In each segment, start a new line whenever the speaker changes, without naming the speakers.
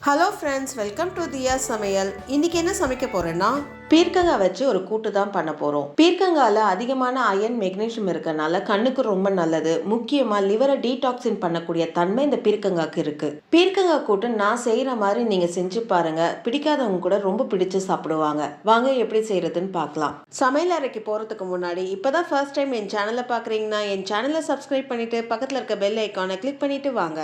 Hello friends, welcome to தியா சமையல். இன்னைக்கு என்ன சமைக்க போறேன்னா பீர்க்கங்காய் வச்சு ஒரு கூட்டு தான் பண்ண போறோம். பீர்க்கங்காயில் அதிகமான அயன் மெக்னீஷியம் இருக்கனால கண்ணுக்கு ரொம்ப நல்லது. முக்கியமா லிவரை டீடாக்சின் பண்ணக்கூடிய தன்மை இந்த பீர்க்கங்காய்க்கு இருக்கு. பீர்க்கங்காய் கூட்டு நான் செய்யற மாதிரி நீங்க செஞ்சு பாருங்க. பிடிக்காதவங்க கூட ரொம்ப பிடிச்சு சாப்பிடுவாங்க. வாங்க எப்படி செய்யறதுன்னு பார்க்கலாம். சமையல் அறைக்கு போறதுக்கு முன்னாடி இப்பதான் ஃபர்ஸ்ட் டைம் என் சேனலை பாக்குறீங்கன்னா என் சேனலை சப்ஸ்கிரைப் பண்ணிட்டு பக்கத்துல இருக்க பெல் ஐக்கானை கிளிக் பண்ணிட்டு வாங்க.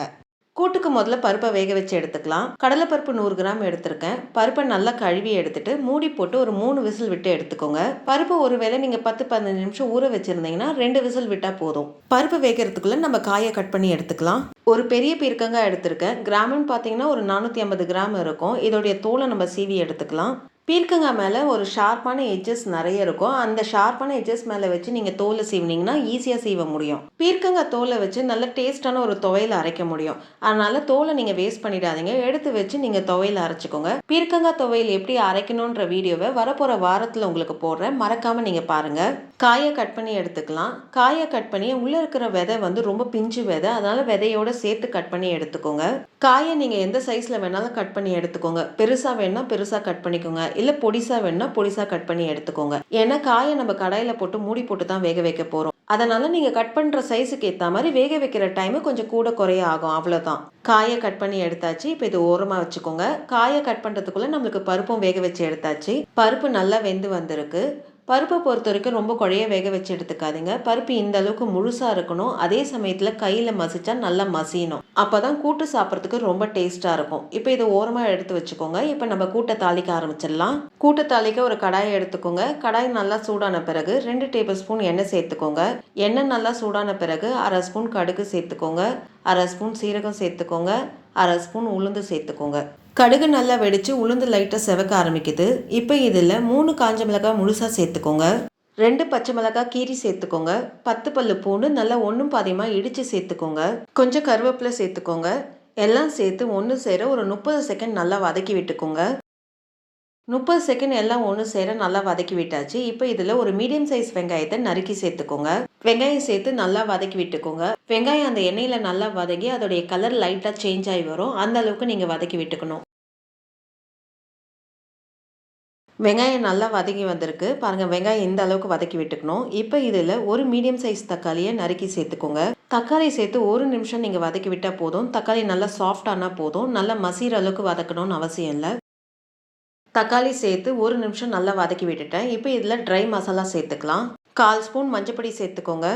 கூட்டுக்கு முதல்ல பருப்பை வேக வச்சு எடுத்துக்கலாம். கடலைப்பருப்பு 100 கிராம் எடுத்திருக்கேன். பருப்பை நல்லா கழுவி எடுத்துட்டு மூடி போட்டு ஒரு 3 விசில் விட்டு எடுத்துக்கோங்க. பருப்பு ஒருவேளை நீங்க 10-15 நிமிஷம் ஊற வச்சிருந்தீங்கன்னா 2 விசில் விட்டா போதும். பருப்பு வேகிறதுக்குள்ள நம்ம காயை கட் பண்ணி எடுத்துக்கலாம். ஒரு பெரிய பீர்க்கங்காய் எடுத்திருக்கேன். கிராம்னு பார்த்தீங்கன்னா ஒரு 450 கிராம் இருக்கும். இதோடைய தோலை நம்ம சீவி எடுத்துக்கலாம். பீர்க்கங்காய் மேலே ஒரு ஷார்ப்பான எட்ஜஸ் நிறைய இருக்கும். அந்த ஷார்ப்பான எட்ஜஸ் மேலே வச்சு நீங்கள் தோலை சீவினீங்கன்னா ஈஸியாக சீவ முடியும். பீர்க்கங்காய் தோலை வச்சு நல்ல டேஸ்டான ஒரு துவையல் அரைக்க முடியும். அதனால தோலை நீங்கள் வேஸ்ட் பண்ணிடாதீங்க. எடுத்து வச்சு நீங்கள் துவையல் அரைச்சிக்கோங்க. பீர்க்கங்காய் துவையல் எப்படி அரைக்கணுன்ற வீடியோவை வரப்போகிற வாரத்தில் உங்களுக்கு போடுறேன். மறக்காமல் நீங்கள் பாருங்கள். காயை கட் பண்ணி எடுத்துக்கலாம். காயை கட் பண்ணி உள்ளே இருக்கிற விதை ரொம்ப பிஞ்சு விதை, அதனால விதையோட சேர்த்து கட் பண்ணி எடுத்துக்கோங்க. காயை நீங்கள் எந்த சைஸில் வேணாலும் கட் பண்ணி எடுத்துக்கோங்க. பெருசாக வேணால் பெருசாக கட் பண்ணிக்கோங்க, இல்லை பொடிசா வேணும்னா பொடிசா கட் பண்ணி எடுத்துக்கோங்க. ஏன்னா காயை நம்ம கடாயில் போட்டு மூடி போட்டு தான் வேக வைக்க போகிறோம். அதனால நீங்கள் கட் பண்ணுற சைஸுக்கு ஏற்ற மாதிரி வேக வைக்கிற டைமு கொஞ்சம் கூட குறைய ஆகும், அவ்வளோதான். காயை கட் பண்ணி எடுத்தாச்சு. இப்போ இது ஓரமாக வச்சுக்கோங்க. காயை கட் பண்ணுறதுக்குள்ளே நம்மளுக்கு பருப்பும் வேக வச்சு எடுத்தாச்சு. பருப்பு நல்லா வெந்து வந்திருக்கு. பருப்பை பொறுத்த வரைக்கும் ரொம்ப குழைய வேக வச்சு எடுத்துக்காதீங்க. பருப்பு இந்த அளவுக்கு முழுசாக இருக்கணும். அதே சமயத்தில் கையில் மசிச்சா நல்லா மசியணும். அப்போ தான் கூட்டு சாப்பிட்றதுக்கு ரொம்ப டேஸ்ட்டாக இருக்கும். இப்போ இதை ஓரமாக எடுத்து வச்சுக்கோங்க. இப்போ நம்ம கூட்டை தாளிக்க ஆரம்பிச்சிடலாம். கூட்டை தாளிக்க ஒரு கடாயை எடுத்துக்கோங்க. கடாய் நல்லா சூடான பிறகு 2 டேபிள் ஸ்பூன் எண்ணெய் சேர்த்துக்கோங்க. எண்ணெய் நல்லா சூடான பிறகு 1/2 ஸ்பூன் கடுகு சேர்த்துக்கோங்க. 1/2 ஸ்பூன் சீரகம் சேர்த்துக்கோங்க. 1/2 ஸ்பூன் உளுந்து சேர்த்துக்கோங்க. கடுகு நல்லா வெடிச்சு உளுந்து லைட்டாக செவக்க ஆரம்பிக்குது. இப்போ இதில் 3 காஞ்ச மிளகாய் முழுசாக சேர்த்துக்கோங்க. 2 பச்சை மிளகாய் கீரி சேர்த்துக்கோங்க. 10 பல்லு பூண்டு நல்லா ஒன்றும் பாதியமாக இடித்து சேர்த்துக்கோங்க. கொஞ்சம் கருவேப்பிலை சேர்த்துக்கோங்க. எல்லாம் சேர்த்து ஒன்று சேர ஒரு 30 செகண்ட் நல்லா வதக்கி விட்டுக்கோங்க. 30 செகண்ட் எல்லாம் ஒன்று சேர நல்லா வதக்கி விட்டாச்சு. இப்போ இதில் ஒரு மீடியம் சைஸ் வெங்காயத்தை நறுக்கி சேர்த்துக்கோங்க. வெங்காயம் சேர்த்து நல்லா வதக்கி விட்டுக்கோங்க. வெங்காயம் அந்த எண்ணெயில் நல்லா வதக்கி அதோடைய கலர் லைட்டாக சேஞ்ச் ஆகி வரும். அந்த அளவுக்கு நீங்கள் வதக்கி விட்டுக்கணும். வெங்காயம் நல்லா வதக்கி வந்திருக்கு பாருங்க. வெங்காயம் இந்த அளவுக்கு வதக்கி விட்டுக்கணும். இப்போ இதில் ஒரு மீடியம் சைஸ் தக்காளியை நறுக்கி சேர்த்துக்கோங்க. தக்காளி சேர்த்து 1 நிமிஷம் நீங்கள் வதக்கி விட்டால் போதும். தக்காளி நல்லா சாஃப்டானா போதும். நல்லா மசிகிற அளவுக்கு வதக்கணும்னு அவசியம் இல்லை. தக்காளி சேர்த்து 1 நிமிஷம் நல்லா வதக்கி விட்டுட்டேன். இப்போ இதில் ட்ரை மசாலா சேர்த்துக்கலாம். 1/4 ஸ்பூன் மஞ்சப்பொடி சேர்த்துக்கோங்க.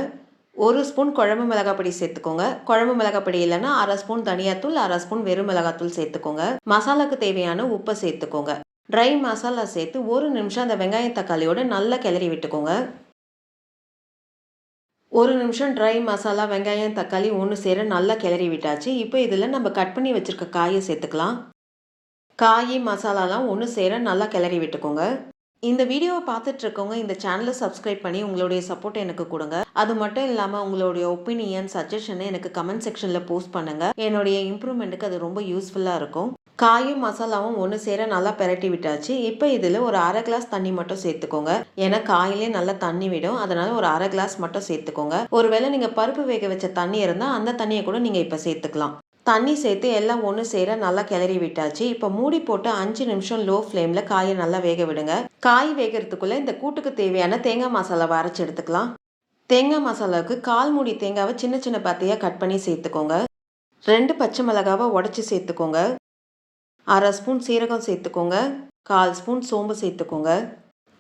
1 ஸ்பூன் குழம்பு மிளகாப்பொடி சேர்த்துக்கோங்க. குழம்பு மிளகாப்பொடி இல்லைன்னா 1/2 ஸ்பூன் தனியாத்தூள், 1/2 ஸ்பூன் வெறும் மிளகாத்தூள் சேர்த்துக்கோங்க. மசாலாக்கு தேவையான உப்பை சேர்த்துக்கோங்க. ட்ரை மசாலா சேர்த்து 1 நிமிஷம் அந்த வெங்காயம் தக்காளியோட நல்லா கிளறி விட்டுக்கோங்க. 1 நிமிஷம் ட்ரை மசாலா வெங்காயம் தக்காளி ஒன்று சேர நல்லா கிளறி விட்டாச்சு. இப்போ இதில் நம்ம கட் பண்ணி வச்சுருக்க காயை சேர்த்துக்கலாம். காய் மசாலாலாம் ஒன்று சேர நல்லா கிளறி விட்டுக்கோங்க. இந்த வீடியோவை பார்த்துட்டு இருக்கவங்க இந்த சேனலை சப்ஸ்கிரைப் பண்ணி உங்களுடைய சப்போர்ட்டை எனக்கு கொடுங்க. அது மட்டும் இல்லாமல் உங்களுடைய ஒப்பீனியன் சஜஷனை எனக்கு கமெண்ட் செக்ஷனில் போஸ்ட் பண்ணுங்கள். என்னுடைய இம்ப்ரூவ்மெண்ட்டுக்கு அது ரொம்ப யூஸ்ஃபுல்லாக இருக்கும். காயும் மசாலாவும் ஒன்று சேர நல்லா பெரட்டி விட்டாச்சு. இப்போ இதில் ஒரு 1/2 கிளாஸ் தண்ணி மட்டும் சேர்த்துக்கோங்க. ஏன்னா காயிலே நல்லா தண்ணி விடும். அதனால ஒரு 1/2 கிளாஸ் மட்டும் சேர்த்துக்கோங்க. ஒருவேளை நீங்கள் பருப்பு வேக வச்ச தண்ணி இருந்தால் அந்த தண்ணியை கூட நீங்கள் இப்போ சேர்த்துக்கலாம். தண்ணி சேர்த்து எல்லாம் ஒன்று சேர நல்லா கிளறி விட்டாச்சு. இப்போ மூடி போட்டு 5 நிமிஷம் லோ ஃப்ளேமில் காயை நல்லா வேக விடுங்க. காய் வேகிறதுக்குள்ளே இந்த கூட்டுக்கு தேவையான தேங்காய் மசாலாவை அரைச்சி எடுத்துக்கலாம். தேங்காய் மசாலாவுக்கு 1/4 மூடி தேங்காவை சின்ன சின்ன பாத்தியாக கட் பண்ணி சேர்த்துக்கோங்க. 2 பச்சை மிளகாவை உடச்சி சேர்த்துக்கோங்க. 1/2 ஸ்பூன் சீரகம் சேர்த்துக்கோங்க. 1/4 ஸ்பூன் சோம்பு சேர்த்துக்கோங்க.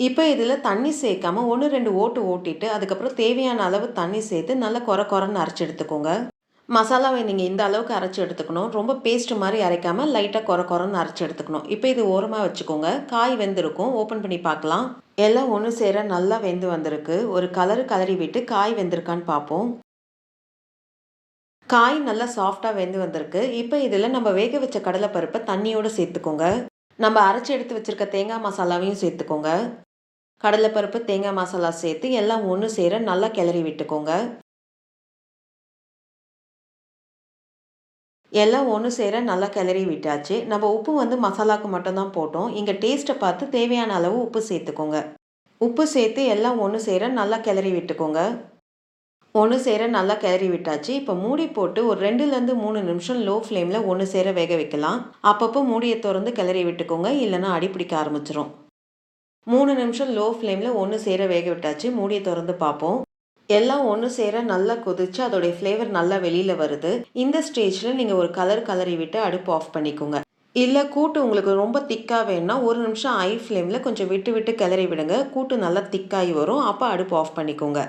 இப்போ இதில் தண்ணி சேர்க்காம 1-2 ஓட்டு ஓட்டிட்டு அதுக்கப்புறம் தேவையான அளவு தண்ணி சேர்த்து நல்லா கொரன்னு அரைச்சி எடுத்துக்கோங்க. மசாலாவை நீங்கள் இந்த அளவுக்கு அரைச்சி எடுத்துக்கணும். ரொம்ப பேஸ்ட் மாதிரி அரைக்காமல் லைட்டாக கொரன்னு அரைச்சி எடுத்துக்கணும். இப்போ இது ஓரமாக வச்சுக்கோங்க. காய் வெந்திருக்கும். ஓப்பன் பண்ணி பார்க்கலாம். எல்லாம் ஒன்று சேர நல்லா வெந்து வந்திருக்கு. ஒரு கலரி விட்டு காய் வெந்திருக்கான்னு பார்ப்போம். காய் நல்லா சாஃப்டாக வெந்து வந்திருக்கு. இப்போ இதில் நம்ம வேக வச்ச கடலைப்பருப்பை தண்ணியோடு சேர்த்துக்கோங்க. நம்ம அரைச்சி எடுத்து வச்சுருக்க தேங்காய் மசாலாவையும் சேர்த்துக்கோங்க. கடலைப்பருப்பு தேங்காய் மசாலா சேர்த்து எல்லாம் ஒன்று சேர நல்லா கிளறி விட்டுக்கோங்க. எல்லாம் ஒன்று சேர நல்லா கிளறி விட்டாச்சு. நம்ம உப்பு மசாலாவுக்கு மட்டும்தான் போட்டோம். இங்கே டேஸ்ட்டை பார்த்து தேவையான அளவு உப்பு சேர்த்துக்கோங்க. உப்பு சேர்த்து எல்லாம் ஒன்று சேர நல்லா கிளறி விட்டுக்கோங்க. ஒன்று சேர நல்லா கிளறி விட்டாச்சு. இப்போ மூடி போட்டு ஒரு 2லேருந்து 3 நிமிஷம் லோ ஃப்ளேமில் ஒன்று சேர வேக வைக்கலாம். அப்பப்போ மூடியை திறந்து கிளறி விட்டுக்கோங்க, இல்லைன்னா அடிப்பிடிக்க ஆரம்பிச்சிரும். 3 நிமிஷம் லோ ஃப்ளேமில் ஒன்று சேர வேக விட்டாச்சு. மூடியை திறந்து பார்ப்போம். எல்லாம் ஒன்று சேர நல்லா கொதிச்சு அதோடைய ஃப்ளேவர் நல்லா வெளியில் வருது. இந்த ஸ்டேஜில் நீங்கள் ஒரு கலரி விட்டு அடுப்பு ஆஃப் பண்ணிக்கோங்க. இல்லை கூட்டு உங்களுக்கு ரொம்ப திக்காக வேணும்னா 1 நிமிஷம் ஹை ஃப்ளேமில் கொஞ்சம் விட்டு விட்டு கிளறி விடுங்க. கூட்டு நல்லா திக்காகி வரும். அப்போ அடுப்பு ஆஃப் பண்ணிக்கோங்க.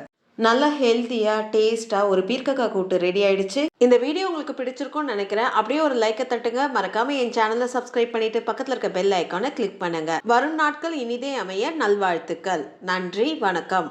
நல்லா ஹெல்த்தியாக டேஸ்ட்டாக ஒரு பீர்க்கங்காய் கூட்டு ரெடி ஆயிடுச்சு. இந்த வீடியோ உங்களுக்கு பிடிச்சிருக்கும்னு நினைக்கிறேன். அப்படியே ஒரு லைக்கை தட்டுங்க. மறக்காமல் என் சேனலை சப்ஸ்கிரைப் பண்ணிட்டு பக்கத்தில் இருக்க பெல் ஐக்கானை கிளிக் பண்ணுங்க. வரும் நாட்கள் இனிதே அமைய நல்வாழ்த்துக்கள். நன்றி, வணக்கம்.